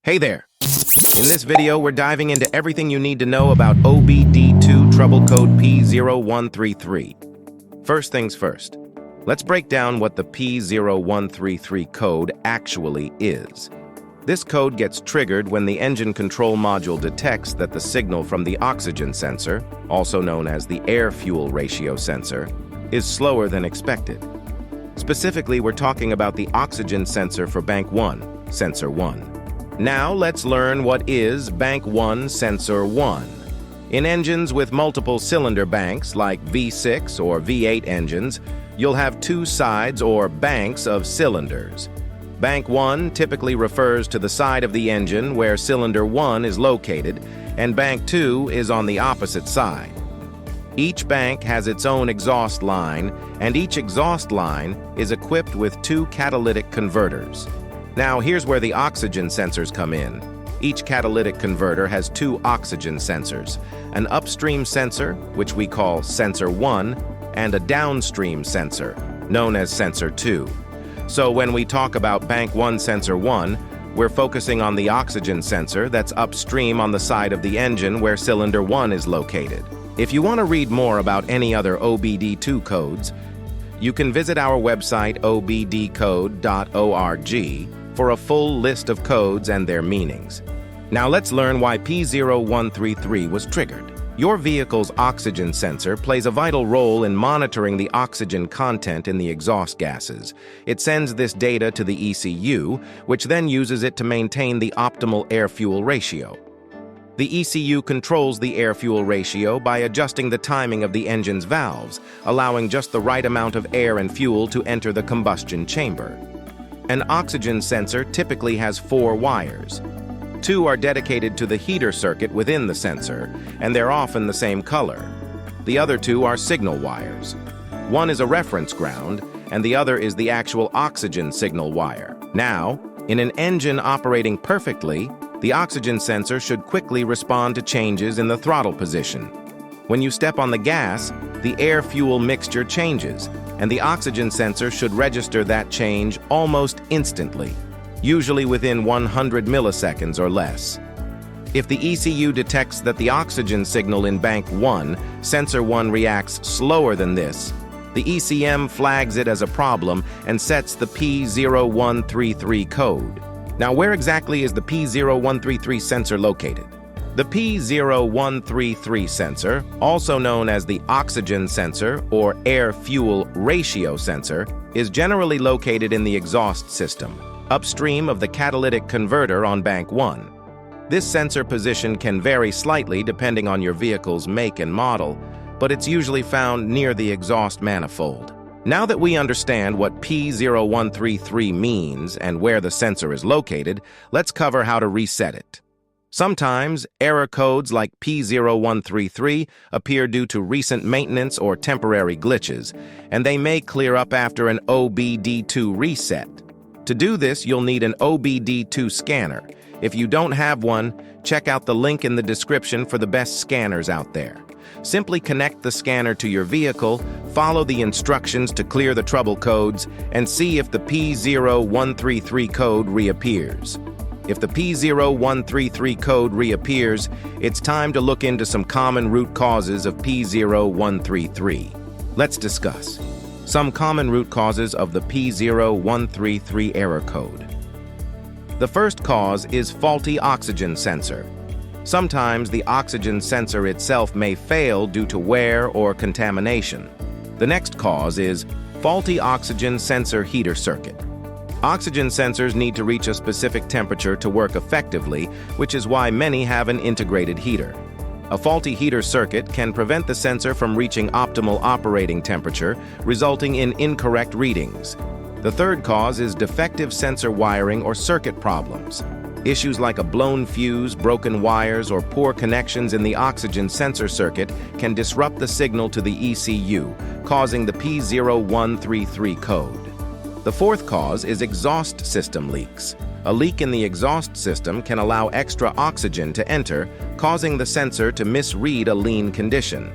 Hey there! In this video, we're diving into everything you need to know about OBD2 trouble code P0133. First things first, let's break down what the P0133 code actually is. This code gets triggered when the engine control module detects that the signal from the oxygen sensor, also known as the air-fuel ratio sensor, is slower than expected. Specifically, we're talking about the oxygen sensor for Bank 1, Sensor 1. Now let's learn what is Bank 1 Sensor 1. In engines with multiple cylinder banks like V6 or V8 engines, you'll have two sides or banks of cylinders. Bank 1 typically refers to the side of the engine where cylinder 1 is located, and Bank 2 is on the opposite side. Each bank has its own exhaust line, and each exhaust line is equipped with two catalytic converters. Now, here's where the oxygen sensors come in. Each catalytic converter has two oxygen sensors, an upstream sensor, which we call Sensor 1, and a downstream sensor, known as Sensor 2. So when we talk about Bank 1 Sensor 1, we're focusing on the oxygen sensor that's upstream on the side of the engine where cylinder 1 is located. If you want to read more about any other OBD2 codes, you can visit our website obdcode.org for a full list of codes and their meanings. Now let's learn why P0133 was triggered. Your vehicle's oxygen sensor plays a vital role in monitoring the oxygen content in the exhaust gases. It sends this data to the ECU, which then uses it to maintain the optimal air-fuel ratio. The ECU controls the air-fuel ratio by adjusting the timing of the engine's valves, allowing just the right amount of air and fuel to enter the combustion chamber. An oxygen sensor typically has 4 wires. 2 are dedicated to the heater circuit within the sensor, and they're often the same color. The other 2 are signal wires. One is a reference ground, and the other is the actual oxygen signal wire. Now, in an engine operating perfectly, the oxygen sensor should quickly respond to changes in the throttle position. When you step on the gas, the air-fuel mixture changes, and the oxygen sensor should register that change almost instantly, usually within 100 milliseconds or less. If the ECU detects that the oxygen signal in Bank 1, Sensor 1 reacts slower than this, the ECM flags it as a problem and sets the P0133 code. Now, where exactly is the P0133 sensor located? The P0133 sensor, also known as the oxygen sensor or air-fuel ratio sensor, is generally located in the exhaust system, upstream of the catalytic converter on Bank 1. This sensor position can vary slightly depending on your vehicle's make and model, but it's usually found near the exhaust manifold. Now that we understand what P0133 means and where the sensor is located, let's cover how to reset it. Sometimes, error codes like P0133 appear due to recent maintenance or temporary glitches, and they may clear up after an OBD2 reset. To do this, you'll need an OBD2 scanner. If you don't have one, check out the link in the description for the best scanners out there. Simply connect the scanner to your vehicle, follow the instructions to clear the trouble codes, and see if the P0133 code reappears. If the P0133 code reappears, it's time to look into some common root causes of P0133. Let's discuss some common root causes of the P0133 error code. The first cause is faulty oxygen sensor. Sometimes the oxygen sensor itself may fail due to wear or contamination. The next cause is faulty oxygen sensor heater circuit. Oxygen sensors need to reach a specific temperature to work effectively, which is why many have an integrated heater. A faulty heater circuit can prevent the sensor from reaching optimal operating temperature, resulting in incorrect readings. The third cause is defective sensor wiring or circuit problems. Issues like a blown fuse, broken wires, or poor connections in the oxygen sensor circuit can disrupt the signal to the ECU, causing the P0133 code. The fourth cause is exhaust system leaks. A leak in the exhaust system can allow extra oxygen to enter, causing the sensor to misread a lean condition.